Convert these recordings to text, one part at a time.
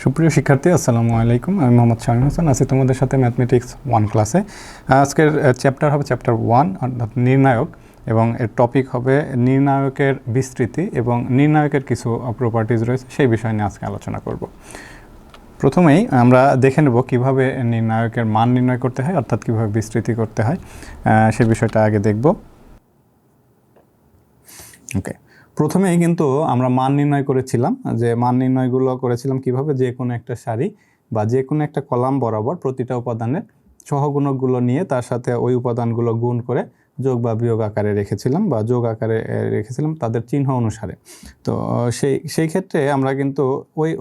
সুপ্রিয় শিক্ষার্থী, আসসালামু আলাইকুম। আমি মোহাম্মদ শামীম হোসেন, আছি তোমাদের সাথে ম্যাথমেটিক্স 1 ক্লাসে। আজকের চ্যাপ্টার হবে চ্যাপ্টার 1 অর্থাৎ নির্ণায়ক, এবং এর টপিক হবে নির্ণায়কের বিস্তৃতি এবং নির্ণায়কের কিছু প্রপার্টিজ রয়েছে, সেই বিষয় নিয়ে আজকে আলোচনা করব। প্রথমেই আমরা দেখে নেব কীভাবে নির্ণায়কের মান নির্ণয় করতে হয়, অর্থাৎ কীভাবে বিস্তৃতি করতে হয়, সেই বিষয়টা আগে দেখব। ওকে, প্রথমেই কিন্তু আমরা মান নির্ণয় করেছিলাম, যে মান নির্ণয়গুলো করেছিলাম কিভাবে, যে কোনো একটা সারি বা যে কোনো একটা কলাম বরাবর প্রতিটা উপাদানের সহগুণকগুলো নিয়ে তার সাথে ওই উপাদানগুলো গুণ করে যোগ বা বিয়োগ আকারে রেখেছিলাম, বা যোগ আকারে রেখেছিলাম তাদের চিহ্ন অনুসারে। তো সেই ক্ষেত্রে আমরা কিন্তু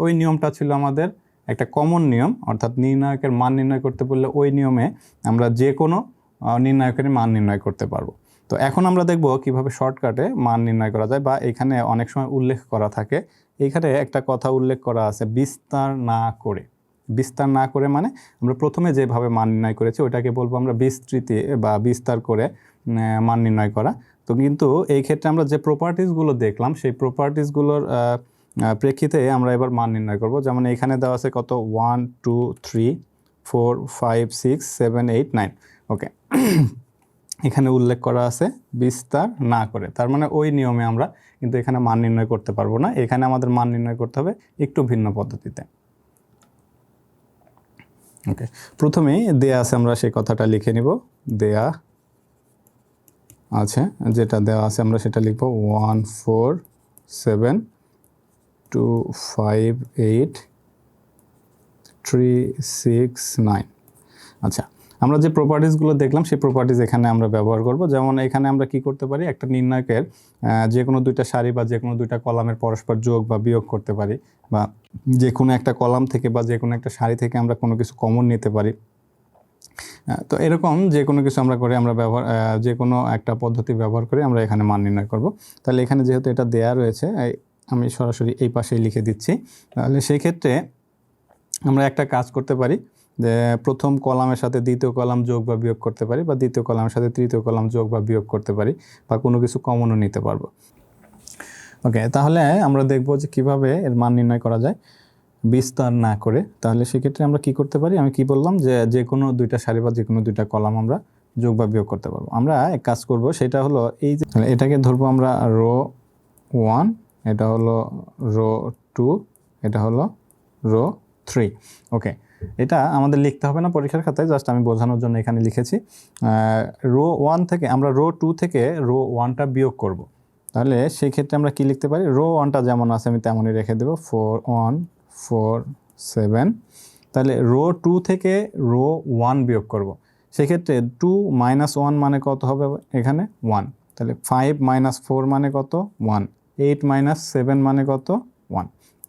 ওই নিয়মটা ছিল আমাদের একটা কমন নিয়ম, অর্থাৎ নির্ণায়কের মান নির্ণয় করতে পারলে ওই নিয়মে আমরা যে কোনো নির্ণায়কের মান নির্ণয় করতে পারবো। তো এখন আমরা দেখব কিভাবে শর্টকাটে মান নির্ণয় করা যায়, বা এখানে অনেক সময় উল্লেখ করা থাকে। এখানে একটা কথা উল্লেখ করা আছে, বিস্তার না করে। বিস্তার না করে মানে আমরা প্রথমে যেভাবে মান নির্ণয় করেছি ওইটাকে বলবো আমরা বিস্তৃতি বা বিস্তার করে মান নির্ণয় করা। তো কিন্তু এই ক্ষেত্রে আমরা যে প্রপার্টিসগুলো দেখলাম সেই প্রপার্টিসগুলোর প্রেক্ষিতে আমরা এবার মান নির্ণয় করব। যেমন এখানে দেওয়া আছে কত, 1 2 3 4 5 6 7 8 9। ওকে, এখানে উল্লেখ করা আছে বিস্তার না করে, তার মানে ওই নিয়মে আমরা কিন্তু এখানে মান নির্ণয় করতে পারবো না। এখানে আমাদের মান নির্ণয় করতে হবে একটু ভিন্ন পদ্ধতিতে। ওকে, প্রথমেই দেয়া আছে, আমরা সেই কথাটা লিখে নিব। দেয়া আছে, যেটা দেওয়া আছে আমরা সেটা লিখব 1 4 7 2 5 8 3 6 9। আচ্ছা, আমরা যে প্রপার্টিসগুলো দেখলাম সেই প্রপার্টিস এখানে আমরা ব্যবহার করব। যেমন এখানে আমরা কি করতে পারি, একটা নির্ণায়কের যে কোনো দুইটা সারি বা যে কোনো দুইটা কলামের পরস্পর যোগ বা বিয়োগ করতে পারি, বা যে কোনো একটা কলাম থেকে বা যে কোনো একটা সারি থেকে আমরা কোনো কিছু কমন নিতে পারি। তো এরকম যে কোনো কিছু আমরা করে আমরা যে কোনো একটা পদ্ধতি ব্যবহার করে আমরা এখানে মান নির্ণয় করব। তাহলে এখানে যেহেতু এটা দেয়া রয়েছে, আমি সরাসরি এই পাশেই লিখে দিচ্ছি। তাহলে সেই ক্ষেত্রে আমরা একটা কাজ করতে পারি, যে প্রথম কলামের সাথে দ্বিতীয় কলাম যোগ বা বিয়োগ করতে পারি, বা দ্বিতীয় কলামের সাথে তৃতীয় কলাম যোগ বা বিয়োগ করতে পারি, বা কোনো কিছু কমনও নিতে পারবো। ওকে, তাহলে আমরা দেখব যে কিভাবে এর মান নির্ণয় করা যায় বিস্তার না করে। তাহলে সেক্ষেত্রে আমরা কি করতে পারি, আমি কি বললাম, যে কোনো দুইটা সারি বা যে কোনো দুইটা কলাম আমরা যোগ বা বিয়োগ করতে পারবো। আমরা এক কাজ করব, সেটা হলো এই যে এটাকে ধরবো আমরা রো 1, এটা হলো রো 2, এটা হলো রো 3। ওকে, এটা আমাদের লিখতে হবে না পরীক্ষার খাতায়, জাস্ট আমি বোঝানোর জন্য এখানে লিখেছি। রো 1 থেকে আমরা রো 2 থেকে রো 1টা বিয়োগ করব। তাহলে সেই ক্ষেত্রে আমরা কি লিখতে পারি, রো 1টা যেমন আছে আমি তেমনই রেখে দেবো, 4 1 4 7। তাহলে রো 2 থেকে রো 1 বিয়োগ করব। সেক্ষেত্রে 2 - 1 মানে কত হবে, এখানে 1। তাহলে 5 - 4 মানে কত, 1। 8 - 7 মানে কত, 1।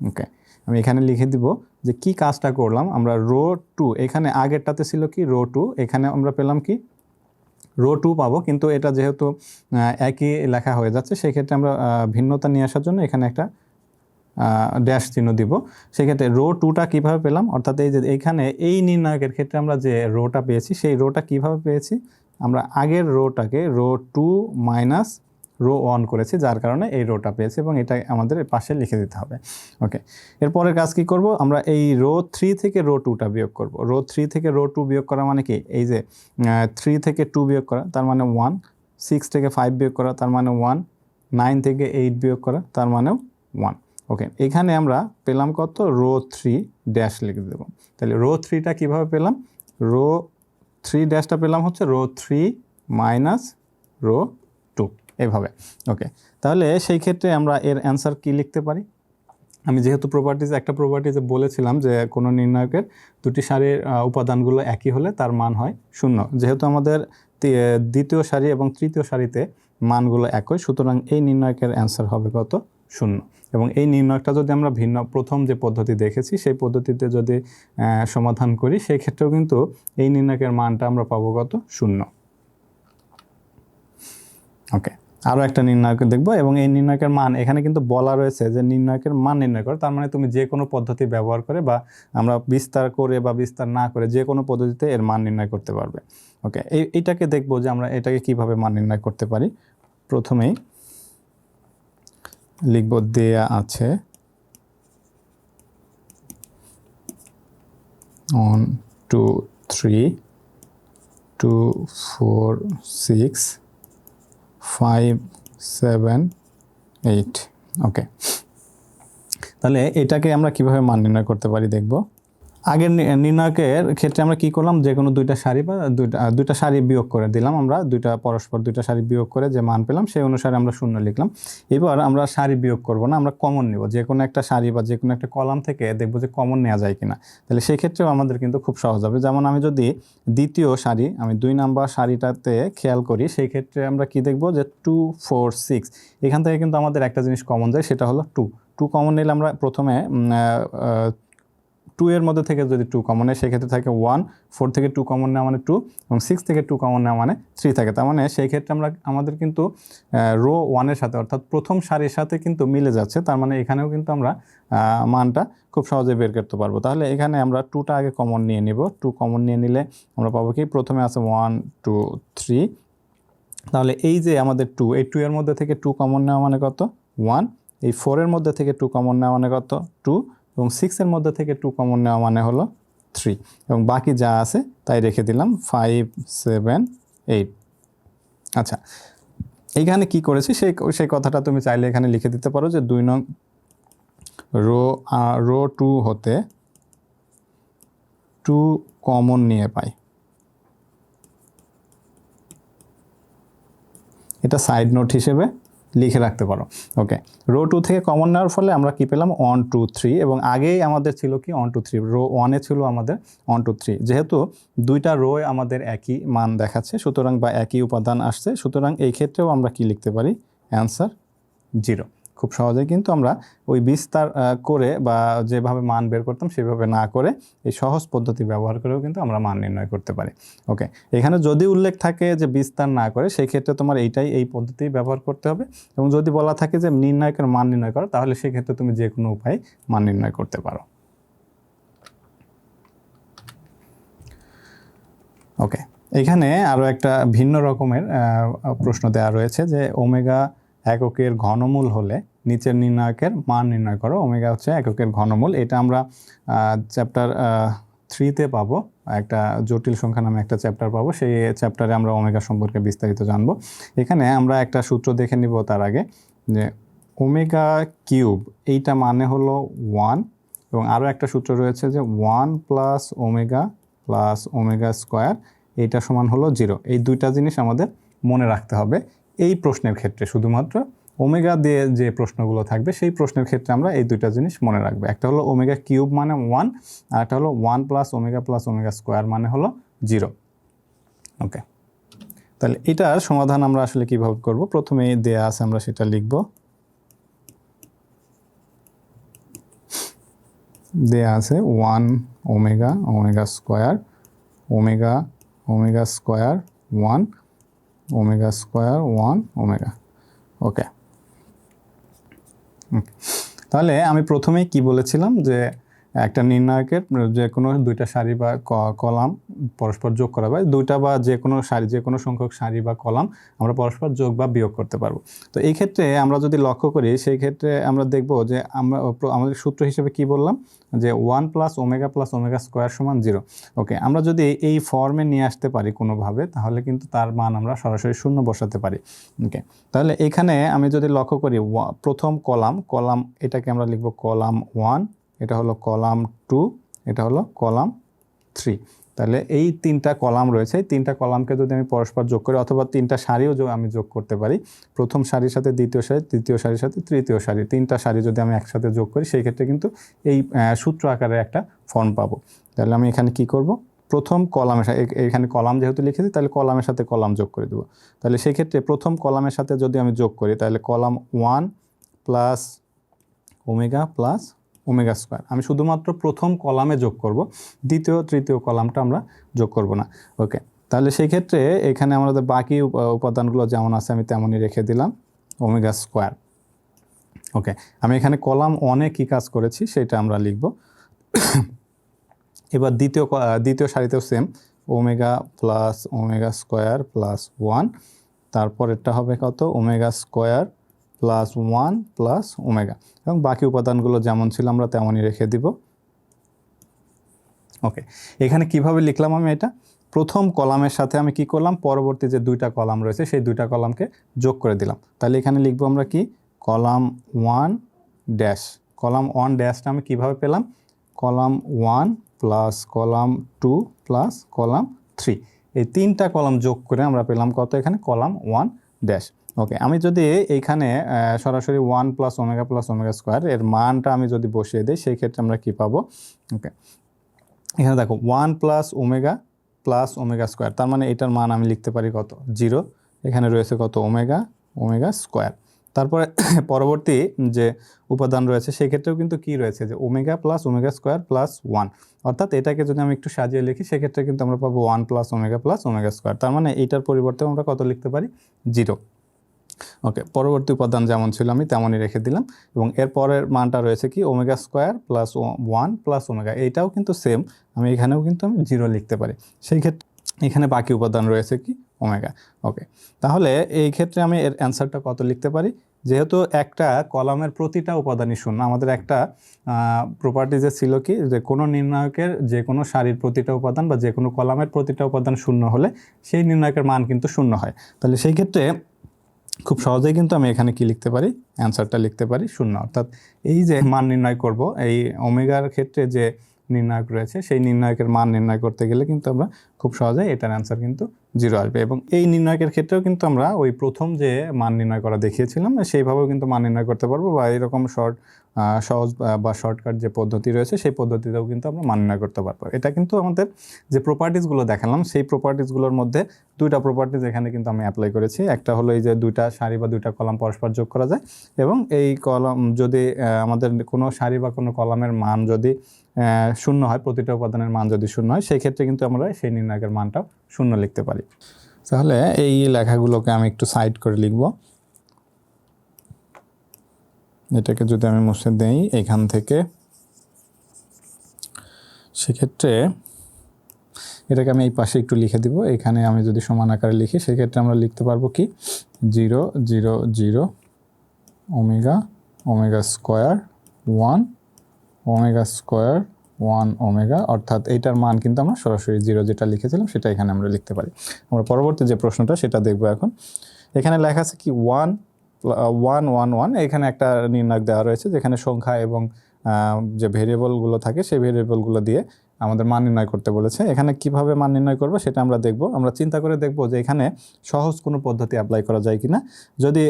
ওকে, আমি এখানে লিখে দিব যে কি কাজটা করলাম আমরা। রো 2 এখানে আগেরটাতে ছিল কি, রো 2, এখানে আমরা পেলাম কি, রো 2 পাবো। কিন্তু এটা যেহেতু একই লেখা হয়ে যাচ্ছে, সেক্ষেত্রে আমরা ভিন্নতা নিয়ে আসার জন্য এখানে একটা ড্যাশ চিহ্ন দিব। সেক্ষেত্রে রো 2টা কীভাবে পেলাম, অর্থাৎ এই যে এইখানে এই নির্ণায়কের ক্ষেত্রে আমরা যে রোটা পেয়েছি সেই রোটা কিভাবে পেয়েছি, আমরা আগের রোটাকে রো 2 মাইনাস রো 1 করেছি, যার কারণে এই রোটা পেয়েছি, এবং এটা আমাদের পাশে লিখে দিতে হবে। ওকে, এরপরের কাজ কি করব, আমরা এই রো 3 থেকে রো 2টা বিয়োগ করব। রো 3 থেকে রো 2 বিয়োগ করা মানে কি, এই যে 3 থেকে 2 বিয়োগ করা, তার মানে 1। 6 থেকে 5 বিয়োগ করা, তার মানে 1। 9 থেকে 8 বিয়োগ করা, তার মানেও 1। ওকে, এখানে আমরা পেলাম কত, রো 3 ড্যাশ লিখে দেব। তাহলে রো 3টা কীভাবে পেলাম, রো 3 ড্যাশটা পেলাম হচ্ছে রো 3 মাইনাস রো 2, এভাবে। ওকে, তাহলে সেই ক্ষেত্রে আমরা এর অ্যান্সার কি লিখতে পারি, আমি যেহেতু একটা প্রপার্টিজে বলেছিলাম যে কোনো নির্ণায়কের দুটি সারির উপাদানগুলো একই হলে তার মান হয় 0। যেহেতু আমাদের দ্বিতীয় সারি এবং তৃতীয় সারিতে মানগুলো একই, সুতরাং এই নির্ণায়কের অ্যান্সার হবে কত, 0। এবং এই নির্ণয়টা যদি আমরা প্রথম যে পদ্ধতি দেখেছি সেই পদ্ধতিতে যদি সমাধান করি, সেই ক্ষেত্রেও কিন্তু এই নির্ণায়কের মানটা আমরা পাবো কত, 0। ওকে, আরও একটা নির্ণায়ক দেখব, এবং এই নির্ণায়কের মান এখানে কিন্তু বলা রয়েছে যে নির্ণায়কের মান নির্ণয় করে, তার মানে তুমি যে কোনো পদ্ধতি ব্যবহার করে বা আমরা বিস্তার করে বা বিস্তার না করে যে কোনো পদ্ধতিতে এর মান নির্ণয় করতে পারবে। ওকে, এইটাকে দেখব যে আমরা এটাকে কিভাবে মান নির্ণয় করতে পারি। প্রথমেই লিখব দেয়া আছে 1 2 3 2 4 6 5 7 8 ওকে। তাহলে এটাকে আমরা কিভাবে মান নির্ণয় করতে পারি দেখব। আগের নির্ণয়কের ক্ষেত্রে আমরা কি করলাম, যে কোনো দুইটা সারি বা দুইটা সারি বিয়োগ করে দিলাম, আমরা পরস্পর দুইটা সারি বিয়োগ করে যে মান পেলাম সেই অনুসারে আমরা শূন্য লিখলাম। এবার আমরা সারি বিয়োগ করব না, আমরা কমন নেব, যে কোনো একটা সারি বা যে কোনো একটা কলাম থেকে দেখব যে কমন নেওয়া যায় কিনা। তাহলে সেই ক্ষেত্রেও আমাদের কিন্তু খুব সহজ হবে। যেমন আমি যদি দ্বিতীয় সারি, আমি 2 নাম্বার সারিটাতে খেয়াল করি, সেই ক্ষেত্রে আমরা কি দেখব যে 2 4 6 এখান থেকে কিন্তু আমাদের একটা জিনিস কমন যায়, সেটা হলো 2 কমন নিলে আমরা প্রথমে 2 এর মধ্যে থেকে যদি 2 কমন নেয় সেক্ষেত্রে থাকে 1, 4 থেকে 2 কমন নেওয়া মানে 2 এবং 6 থেকে 2 কমন নেওয়া মানে 3 থাকে। তার মানে সেই ক্ষেত্রে আমাদের কিন্তু রো 1 এর সাথে অর্থাৎ প্রথম সারির সাথে কিন্তু মিলে যাচ্ছে। তার মানে এখানেও কিন্তু আমরা মানটা খুব সহজে বের করতে পারবো। তাহলে এখানে আমরা 2টা আগে কমন নিয়ে নিব। 2 কমন নিয়ে নিলে আমরা পাবো কি, প্রথমে আছে 1 2 3। তাহলে এই যে আমাদের 2, এই 2 এর মধ্যে থেকে 2 কমন নেওয়া মানে কত, 1। এই 4 এর মধ্যে থেকে 2 কমন নেওয়া মানে কত, 2 এবং 6 এর মধ্যে থেকে 2 কমন নেওয়া মানে হলো 3 এবং বাকি যা আছে তাই রেখে দিলাম 5 7 8। আচ্ছা, এইখানে কি করেছি সেই কথাটা তুমি চাইলে এখানে লিখে দিতে পারো যে 2 নং রো 2 হতে 2 কমন নিয়ে পাই। এটা সাইড নোট হিসেবে লিখে রাখতে পারো। ওকে, রো 2 থেকে কমন নেওয়ার ফলে আমরা কি পেলাম 1 2 3 এবং আগেই আমাদের ছিল কি 1 2 3, রো 1 এ ছিল আমাদের 1 2 3। যেহেতু দুইটা রো আমাদের একই মান দেখাচ্ছে সুতরাং বা একই উপাদান আসছে, সুতরাং এই ক্ষেত্রেও আমরা কি লিখতে পারি, অ্যান্সার 0। খুব সহজেই কিন্তু আমরা ওই বিস্তার করে বা যেভাবে মান বের করতাম সেভাবে না করে এই সহজ পদ্ধতি ব্যবহার করেও কিন্তু আমরা মান নির্ণয় করতে পারি। ওকে, এখানে যদি উল্লেখ থাকে যে বিস্তার না করে সেই ক্ষেত্রে তোমার এই পদ্ধতি ব্যবহার করতে হবে, এবং যদি বলা থাকে যে নির্ণায়কের মান নির্ণয় করো তাহলে সেক্ষেত্রে তুমি যে কোনো উপায়ে মান নির্ণয় করতে পারো। ওকে, এখানে আরও একটা ভিন্ন রকমের প্রশ্ন দেওয়া রয়েছে যে ওমেগা এককের ঘনমূল হলে নিচের নির্ণায়কের মান নির্ণয় করো। ওমেগা হচ্ছে এককের ঘনমূল, এটা আমরা চ্যাপ্টার 3-তে পাবো, একটা জটিল সংখ্যা নামে একটা চ্যাপ্টার পাবো, সেই চ্যাপ্টারে আমরা ওমেগা সম্পর্কে বিস্তারিত জানবো। এখানে আমরা একটা সূত্র দেখে নিব তার আগে, যে ওমেগা কিউব এইটা মানে হলো 1 এবং আরও একটা সূত্র রয়েছে যে 1 প্লাস ওমেগা স্কোয়ার এইটা সমান হলো 0। এই দুইটা জিনিস আমাদের মনে রাখতে হবে এই প্রশ্নের ক্ষেত্রে। শুধুমাত্র ওমেগা দিয়ে যে প্রশ্নগুলো থাকবে সেই প্রশ্নের ক্ষেত্রে আমরা এই দুইটা জিনিস মনে রাখবো। একটা হলো ওমেগা কিউব মানে 1, আর একটা হলো 1 প্লাস ওমেগা স্কোয়ার মানে হলো 0। ওকে, তাহলে এটার সমাধান আমরা আসলে কিভাবে করব, প্রথমে দেয়া আছে আমরা সেটা লিখব। দেয়া আছে 1 omega square omega square 1 omega square 1 omega. Okay, তাহলে আমি প্রথমেই কি বলেছিলাম যে একটা নির্ণায়কের যে কোনো দুইটা সারি বা কলাম পরস্পর যোগ করা হয়, দুইটা বা যে কোনো সারি, যে কোনো সংখ্যক সারি বা কলাম আমরা পরস্পর যোগ বা বিয়োগ করতে পারবো। তো এই ক্ষেত্রে আমরা যদি লক্ষ্য করি সেই ক্ষেত্রে আমরা দেখব যে আমাদের সূত্র হিসেবে কি বললাম, যে 1 প্লাস ওমেগা স্কোয়ার সমান 0। ওকে, আমরা যদি এই ফর্মে নিয়ে আসতে পারি কোনোভাবে তাহলে কিন্তু তার মান আমরা সরাসরি শূন্য বসাতে পারি। ওকে, তাহলে এখানে আমি যদি লক্ষ্য করি প্রথম কলাম এটাকে আমরা লিখব কলাম 1, এটা হলো কলাম 2, এটা হলো কলাম 3। তাহলে এই 3টা কলাম রয়েছে, এই 3টা কলামকে যদি আমি পরস্পর যোগ করি অথবা 3টা সারিও আমি যোগ করতে পারি, প্রথম সারির সাথে দ্বিতীয় সারি, তৃতীয় সারির সাথে তৃতীয় সারি, 3টা সারি যদি আমি একসাথে যোগ করি সেই ক্ষেত্রে কিন্তু এই সূত্র আকারে একটা ফর্ম পাবো। তাহলে আমি এখানে কি করব, প্রথম কলামের সাথে, এখানে কলাম যেহেতু লিখেছি তাহলে কলামের সাথে কলাম যোগ করে দেবো। তাহলে সেই ক্ষেত্রে প্রথম কলামের সাথে যদি আমি যোগ করি তাহলে কলাম 1 প্লাস ওমেগা স্কোয়ার, আমি শুধুমাত্র প্রথম কলামে যোগ করব, দ্বিতীয় তৃতীয় কলামটা আমরা যোগ করব না। ওকে, তাহলে সেই ক্ষেত্রে এখানে আমাদের বাকি উপাদানগুলো যেমন আছে আমি তেমনই রেখে দিলাম ওমেগা স্কোয়ার। ওকে, আমি এখানে কলাম 1-এ কী কাজ করেছি সেটা আমরা লিখব। এবার দ্বিতীয় সারিতেও সেম, ওমেগা স্কোয়ার প্লাস 1, তারপরেরটা হবে কত, omega square plus 1 plus omega, এবং বাকি উপাদানগুলো যেমন ছিল আমরা তেমনই রেখে দিব। ওকে, এখানে কিভাবে লিখলাম আমি এটা? প্রথম কলামের সাথে আমি কি করলাম, পরবর্তী যে দুইটা কলাম রয়েছে সেই দুইটা কলামকে যোগ করে দিলাম। তাহলে এখানে লিখবো আমরা কি, কলাম 1 ড্যাশ। কলাম 1 ড্যাশটা আমি কিভাবে পেলাম, column 1 plus column 2 plus column 3, এই তিনটা কলাম যোগ করে আমরা পেলাম কত, এখানে কলাম 1 ড্যাশ। ওকে, আমি যদি এইখানে সরাসরি 1 প্লাস ওমেগা স্কোয়ার এর মানটা আমি যদি বসিয়ে দিই, সেই ক্ষেত্রে আমরা কি পাবো? ওকে, এখানে দেখো 1 প্লাস ওমেগা স্কোয়ার, তার মানে এটার মান আমি লিখতে পারি কত, 0। এখানে রয়েছে কত, ওমেগা স্কোয়ার। তারপরে পরবর্তী যে উপাদান রয়েছে সেই ক্ষেত্রেও কিন্তু কি রয়েছে, যে ওমেগা স্কোয়ার প্লাস 1, অর্থাৎ এটাকে যদি আমি একটু সাজিয়ে লিখি সেক্ষেত্রে কিন্তু আমরা পাবো 1 প্লাস ওমেগা স্কোয়ার, তার মানে এইটার পরিবর্তে আমরা কত লিখতে পারি, 0। ওকে, পরবর্তী উপাদান যেমন ছিল আমি তেমনই রেখে দিলাম, এবং এর পরের মানটা রয়েছে কি, omega square plus 1 plus omega, এইটাও কিন্তু সেম, আমি এখানেও কিন্তু আমি 0 লিখতে পারি। সেই ক্ষেত্রে এখানে বাকি উপাদান রয়েছে কি, ওমেগা। ওকে, তাহলে এই ক্ষেত্রে আমি এর অ্যান্সারটা কত লিখতে পারি, যেহেতু একটা কলামের প্রতিটা উপাদানই শূন্য, আমাদের একটা প্রপার্টিজে ছিল কি, যে কোনো নির্ণায়কের যে কোনো সারির প্রতিটা উপাদান বা যে কোনো কলামের প্রতিটা উপাদান শূন্য হলে সেই নির্ণায়কের মান কিন্তু শূন্য হয়। তাহলে সেই ক্ষেত্রে খুব সহজেই কিন্তু আমি এখানে কি লিখতে পারি, অ্যান্সারটা লিখতে পারি 0। অর্থাৎ এই যে মান নির্ণয় করব, এই ওমেগার ক্ষেত্রে যে নির্ণায়ক রয়েছে সেই নির্ণায়কের মান নির্ণয় করতে গেলে কিন্তু আমরা খুব সহজেই এটার অ্যান্সার কিন্তু 0 আসবে। এবং এই নির্ণায়কের ক্ষেত্রেও কিন্তু আমরা ওই প্রথম যে মান নির্ণয় করা দেখিয়েছিলাম সেইভাবেও কিন্তু মান নির্ণয় করতে পারবো, বা এরকম সহজ বা শর্টকাট যে পদ্ধতি রয়েছে সেই পদ্ধতিতেও কিন্তু আমরা মান নির্ণয় করতে পারবো। এটা কিন্তু আমাদের যে প্রপার্টিসগুলো দেখালাম সেই প্রপার্টিসগুলোর মধ্যে দুইটা প্রপার্টিস এখানে কিন্তু আমি অ্যাপ্লাই করেছি। একটা হলো এই যে দুইটা সারি বা দুইটা কলাম পরস্পর যোগ করা যায়, এবং এই কলাম যদি আমাদের কোনো সারি বা কোনো কলামের মান যদি শূন্য হয়, প্রতিটা উপাদানের মান যদি শূন্য হয়, সেই ক্ষেত্রে কিন্তু আমরা সেই নির্ণায়কের মানটাও 0 লিখতে পারি। তাহলে এই লেখাগুলোকে আমি একটু সাইড করে লিখব। এটাকে যদি আমি মুছে দেই এখান থেকে, সেক্ষেত্রে এটাকে আমি এই পাশে একটু লিখে দিব। এখানে আমি যদি সমান আকারে লিখি সেক্ষেত্রে আমরা লিখতে পারবো কি, 0 0 0 omega square 1 omega square 1 omega, অর্থাৎ এইটার মান কিন্তু আমরা সরাসরি 0 যেটা লিখেছিলাম সেটা এখানে আমরা লিখতে পারি। আমরা পরবর্তী যে প্রশ্নটা সেটা দেখবো এখন। এখানে লেখা আছে কি 1 1 1 1, এখানে একটা নির্ণায়ক দেওয়া রয়েছে যেখানে সংখ্যা এবং যে ভেরিয়েবলগুলো থাকে সেই ভেরিয়েবলগুলো দিয়ে আমাদের মান নির্ণয় করতে বলেছে। এখানে কিভাবে মান নির্ণয় করবো সেটা আমরা দেখব। আমরা চিন্তা করে দেখব যে এখানে সহজ কোনো পদ্ধতি অ্যাপ্লাই করা যায় কিনা, যদি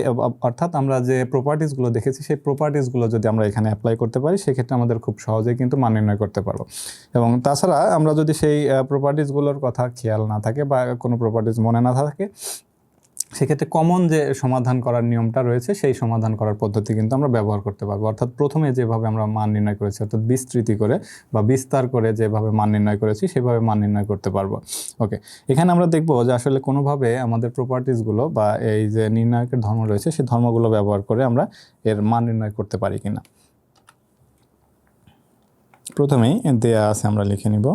অর্থাৎ আমরা যে প্রপার্টিসগুলো দেখেছি সেই প্রপার্টিসগুলো যদি আমরা এখানে অ্যাপ্লাই করতে পারি সেক্ষেত্রে আমাদের খুব সহজেই কিন্তু মান নির্ণয় করতে পারবো। এবং তাছাড়া আমরা যদি সেই প্রপার্টিসগুলোর কথা খেয়াল না থাকে বা কোনো প্রপার্টিস মনে না থাকে, সেক্ষেত্রে কমন যে সমাধান করার নিয়মটা রয়েছে সেই সমাধান করার পদ্ধতি কিন্তু আমরা ব্যবহার করতে পারবো। অর্থাৎ প্রথমে যেভাবে আমরা মান নির্ণয় করেছি, অর্থাৎ বিস্তৃতি করে বা বিস্তার করে যেভাবে মান নির্ণয় করেছি সেভাবে মান নির্ণয় করতে পারবো। ওকে, এখানে আমরা দেখবো যে আসলে কোনোভাবে আমাদের প্রপার্টিসগুলো বা এই যে নির্ণায়কের ধর্ম রয়েছে সেই ধর্মগুলো ব্যবহার করে আমরা এর মান নির্ণয় করতে পারি কিনা। প্রথমেই দেয়া আছে, আমরা লিখে নিব।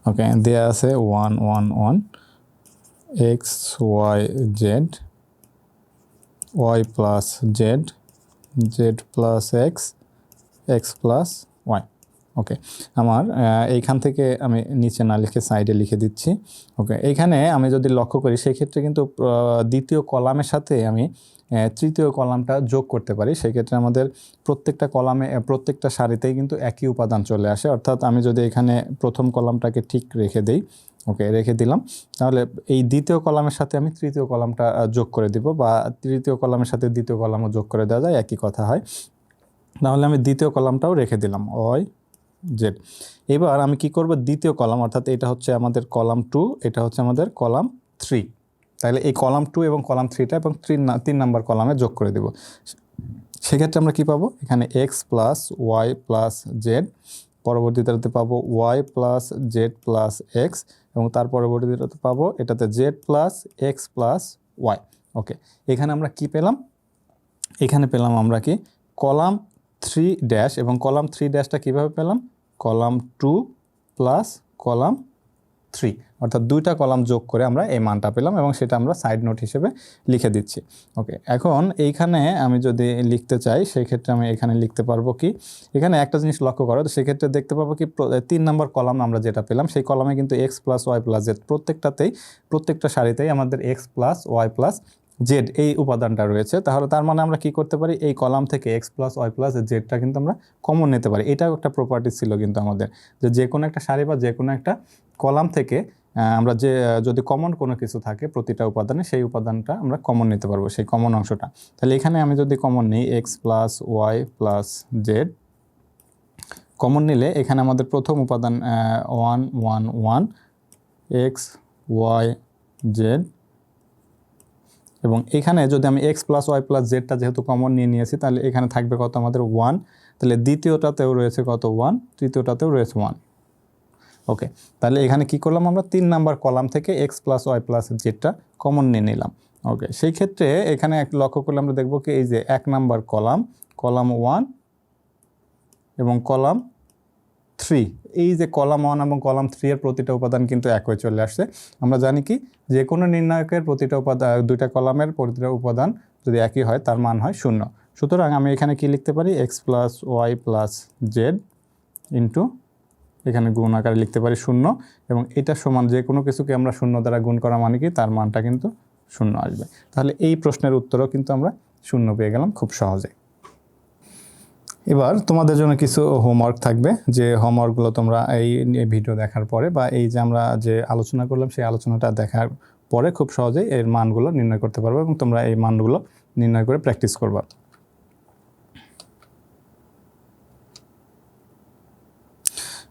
ওকে, দেয়া আছে 1 1 1 x y z y plus z z plus x plus y। ওকে, আমার এইখান থেকে আমি নিচে না লিখে সাইডে লিখে দিচ্ছি। ওকে, এইখানে আমি যদি লক্ষ্য করি সেই ক্ষেত্রে কিন্তু দ্বিতীয় কলামের সাথে আমি তৃতীয় কলামটা যোগ করতে পারি। সেক্ষেত্রে আমাদের প্রত্যেকটা কলামে প্রত্যেকটা সারিতেই কিন্তু একই উপাদান চলে আসে। অর্থাৎ আমি যদি এখানে প্রথম কলামটাকে ঠিক রেখে দিই, ওকে রেখে দিলাম, তাহলে এই দ্বিতীয় কলামের সাথে আমি তৃতীয় কলামটা যোগ করে দিব, বা তৃতীয় কলামের সাথে দ্বিতীয় কলামও যোগ করে দেওয়া যায়, একই কথা হয়। তাহলে আমি দ্বিতীয় কলামটাও রেখে দিলাম, ওয়াই জেড। এবার আমি কি করব, দ্বিতীয় কলাম অর্থাৎ এটা হচ্ছে আমাদের কলাম 2, এটা হচ্ছে আমাদের কলাম 3, তাহলে এই কলাম 2 এবং কলাম 3টা এবং 3 নাম্বার কলামে যোগ করে দেব। সেক্ষেত্রে আমরা কি পাবো, এখানে x plus y plus z, পরবর্তীতে পাবো y plus z plus x, এবং তার পরবর্তীতে পাবো এটাতে z plus x plus y. Okay, এখানে আমরা কি পেলাম, এখানে পেলাম আমরা কি কলাম 3 ড্যাশ, এবং কলাম 3 ড্যাশটা কীভাবে পেলাম, কলাম 2 প্লাস কলাম 3। অর্থাৎ দুইটা কলাম যোগ করে আমরা এই মানটা পেলাম এবং সেটা আমরা সাইড নোট হিসেবে লিখে দিচ্ছি। ওকে, এখন এইখানে আমি যদি লিখতে চাই সেই ক্ষেত্রে আমি এখানে লিখতে পারবো কি, এখানে একটা জিনিস লক্ষ্য করো, তো সেক্ষেত্রে দেখতে পাবো কি 3 নম্বর কলাম আমরা যেটা পেলাম সেই কলামে কিন্তু x plus y plus z প্রত্যেকটা সারিতেই আমাদের x plus y plus z এই উপাদানটা রয়েছে। তাহলে তার মানে আমরা কি করতে পারি, এই কলাম থেকে এক্স প্লাস ওয়াই প্লাস জেডটা কিন্তু আমরা কমন নিতে পারি। এটাও একটা প্রপার্টি ছিল কিন্তু আমাদের, যে কোনো একটা সারি বা যে কোনো একটা কলাম থেকে আমরা যদি কমন কোনো কিছু থাকে প্রতিটা উপাদানে, সেই উপাদানটা আমরা কমন নিতে পারবো, সেই কমন অংশটা। তাহলে এখানে আমি যদি কমন নিই x plus y plus z, common নিলে এখানে আমাদের প্রথম উপাদান 1 1 1 এক্স ওয়াই জেড, এবং এখানে যদি আমি এক্স প্লাস ওয়াই প্লাস জেডটা যেহেতু কমন নিয়েছি তাহলে এখানে থাকবে কত আমাদের 1, তাহলে দ্বিতীয়টাতেও রয়েছে কত 1, তৃতীয়টাতেও রয়েছে 1। ওকে, তাহলে এখানে কি করলাম আমরা 3 নাম্বার কলাম থেকে এক্স প্লাস ওয়াই প্লাস জেডটা কমন নিয়ে নিলাম। ওকে, সেই ক্ষেত্রে এখানে এক লক্ষ্য করলে আমরা দেখব কি এই যে 1 নাম্বার কলাম 1 এবং কলাম 3, এই যে কলাম 1 এবং কলাম 3 এর প্রতিটা উপাদান কিন্তু একই চলে আসছে। আমরা জানি কি যে কোনো নির্ণায়কের প্রতিটা উপাদান, দুইটা কলামের প্রতিটা উপাদান যদি একই হয় তার মান হয় 0। সুতরাং আমি এখানে কি লিখতে পারি, x plus y plus z into, এখানে গুণ আকারে লিখতে পারি 0, এবং এটা সমান যে কোনো কিছুকে আমরা 0 দ্বারা গুণ করা মানে কি তার মানটা কিন্তু 0 আসবে। তাহলে এই প্রশ্নের উত্তরও কিন্তু আমরা 0 পেয়ে গেলাম খুব সহজে। এবার তোমাদের জন্য কিছু হোমওয়ার্ক থাকবে, যে হোমওয়ার্কগুলো তোমরা এই ভিডিও দেখার পরে বা এই যে আমরা যে আলোচনা করলাম সেই আলোচনাটা দেখার পরে খুব সহজেই এর মানগুলো নির্ণয় করতে পারবে এবং তোমরা এই মানগুলো নির্ণয় করে প্র্যাকটিস করবা।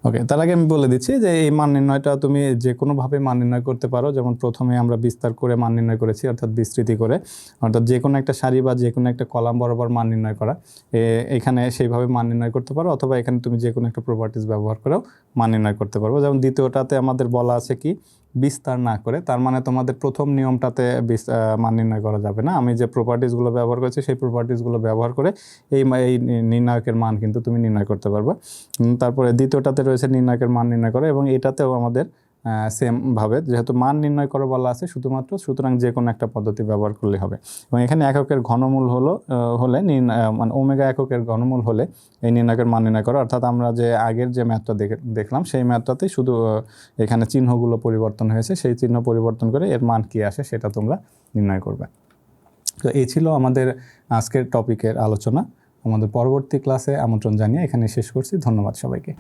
ওকে, তার আগে আমি বলে দিচ্ছি যে এই মান নির্ণয়টা তুমি যে কোনোভাবে মান নির্ণয় করতে পারো। যেমন প্রথমে আমরা বিস্তার করে মান নির্ণয় করেছি, অর্থাৎ বিস্তৃতি করে, অর্থাৎ যে কোনো একটা সারি বা যে কোনো একটা কলাম বরাবর মান নির্ণয় করা, এখানে সেইভাবে মান নির্ণয় করতে পারো, অথবা এখানে তুমি যে কোনো একটা প্রপার্টিস ব্যবহার করেও মান নির্ণয় করতে পারবো। যেমন দ্বিতীয়টাতে আমাদের বলা আছে কি বিস্তার না করে, তার মানে তোমাদের প্রথম নিয়মটাতে মান নির্ণয় করা যাবে না। আমি যে প্রপার্টিসগুলো ব্যবহার করেছি সেই প্রপার্টিসগুলো ব্যবহার করে এই নির্ণায়কের মান কিন্তু তুমি নির্ণয় করতে পারবে। তারপরে দ্বিতীয়টাতে রয়েছে নির্ণায়কের মান নির্ণয় করা, এবং এটাতেও আমাদের সেমভাবে যেহেতু মান নির্ণয় করো বলা আছে শুধুমাত্র, সুতরাং যে কোনো একটা পদ্ধতি ব্যবহার করলে হবে। এবং এখানে এককের ঘনমূল হলে মানে ওমেগা এককের ঘনমূল হলে এই নির্ণায়কের মান নির্ণয় করো, অর্থাৎ আমরা যে আগের যে ম্যাথটা দেখলাম সেই ম্যাথটাতেই শুধু এখানে চিহ্নগুলো পরিবর্তন হয়েছে, সেই চিহ্ন পরিবর্তন করে এর মান কী আসে সেটা তোমরা নির্ণয় করবে। তো এই ছিল আমাদের আজকের টপিকের আলোচনা। আমাদের পরবর্তী ক্লাসে আমন্ত্রণ জানিয়ে এখানে শেষ করছি। ধন্যবাদ সবাইকে।